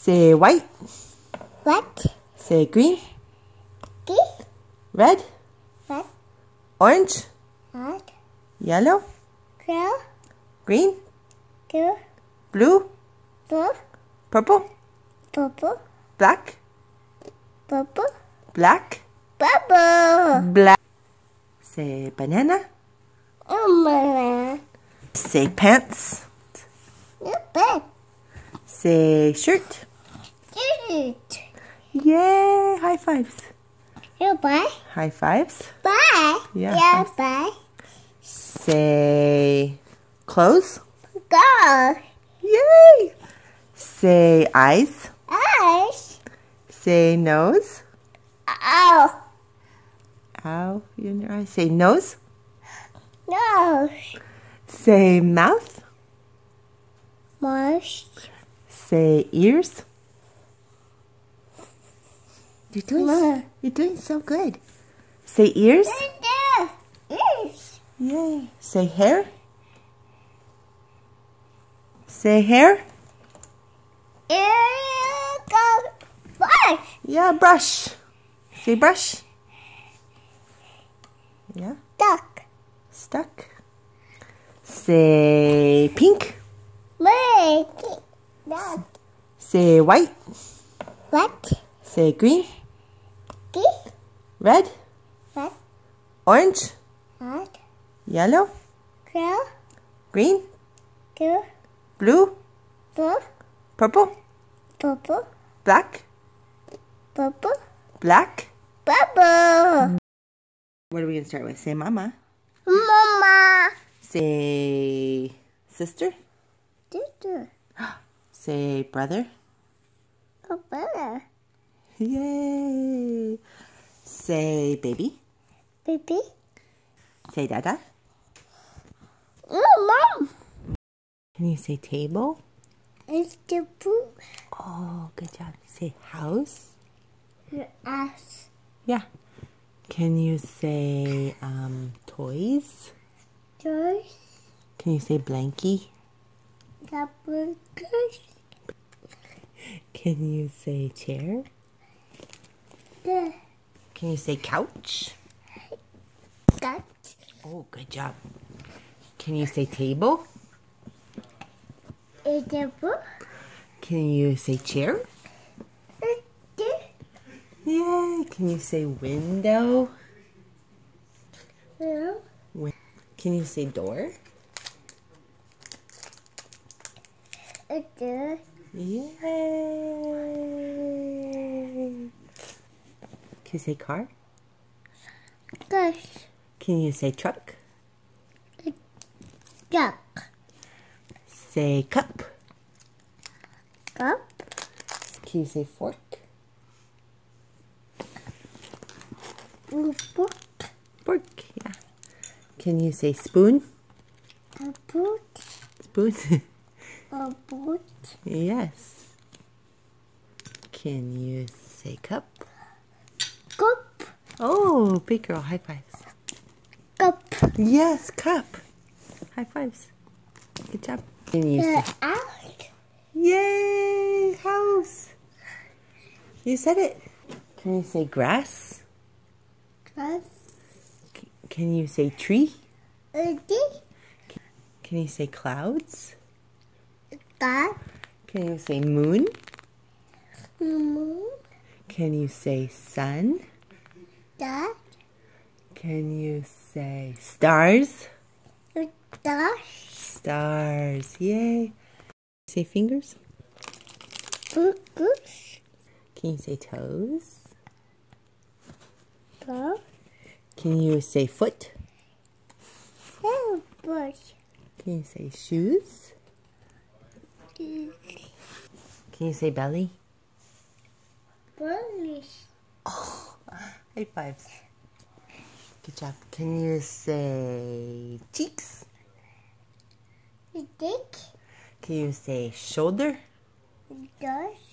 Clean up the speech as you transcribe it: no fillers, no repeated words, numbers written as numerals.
Say white. What? Say green. Green. Red. Red. Orange. Red. Yellow. Yellow. Green. Blue. Blue. Blue. Purple. Purple. Black. Purple. Black. Bubble. Black. Say banana. Mama. Say pants. You bet. Say shirt. Shoot. Yay! High fives. You bye. High fives. Bye. Yeah, Yeah, fives. bye. Say clothes. Go. Yay! Say eyes. Eyes. Say nose. Ow. Ow, you in your eyes. Say nose. Nose. Say mouth. Marsh. Say ears. Ma. You're doing so good. Say ears. Ears. Yay. Say hair. Say hair. Ear. Go. Brush. Yeah, brush. Say brush. Yeah. Duck. Stuck. Say pink. Make. Duck. Say white. What? Say green. Key. Red. What? Orange. What? Yellow. Girl. Green. Girl. Blue. Blue. Purple. Purple. Black. Purple. Black. Bubble. What are we going to start with? Say mama. Mama. Say sister. Sister. Say brother. Oh, brother. Yay. Say baby. Baby. Say dada. Mom. Can you say table? It's the poop. Oh, good job. Say house. Your ass. Yeah. Can you say toys? Yours. Can you say blankie? The burgers. Can you say chair? The Can you say couch? cat. Oh, good job. Can you say table? It's the book. Can you say chair? It's the Yay. Can you say window? room. Can you say door? It's the Yay. Can you say car? gosh. Can you say truck? Duck. Say cup. Cup. Can you say fork? Book. Fork, yeah. Can you say spoon? A boot. Spoon. A boot. Yes. Can you say cup? Cup. Oh, big girl, high fives. Cup. Yes, cup. High fives. Good job. Can you say, Out. yay, house. You said it. Can you say grass? Grass. Can you say tree? A dick. Can you say clouds? God. Can you say moon? Moon. Can you say sun? Dad. Can you say stars? Dash. Stars, yay. Say fingers? Goose. Can you say toes? Go. Can you say foot? Bush. Can you say shoes? Can you say belly? Bullish. Oh, high fives. Good job. Can you say cheeks? Dick. Can you say shoulder? Dash.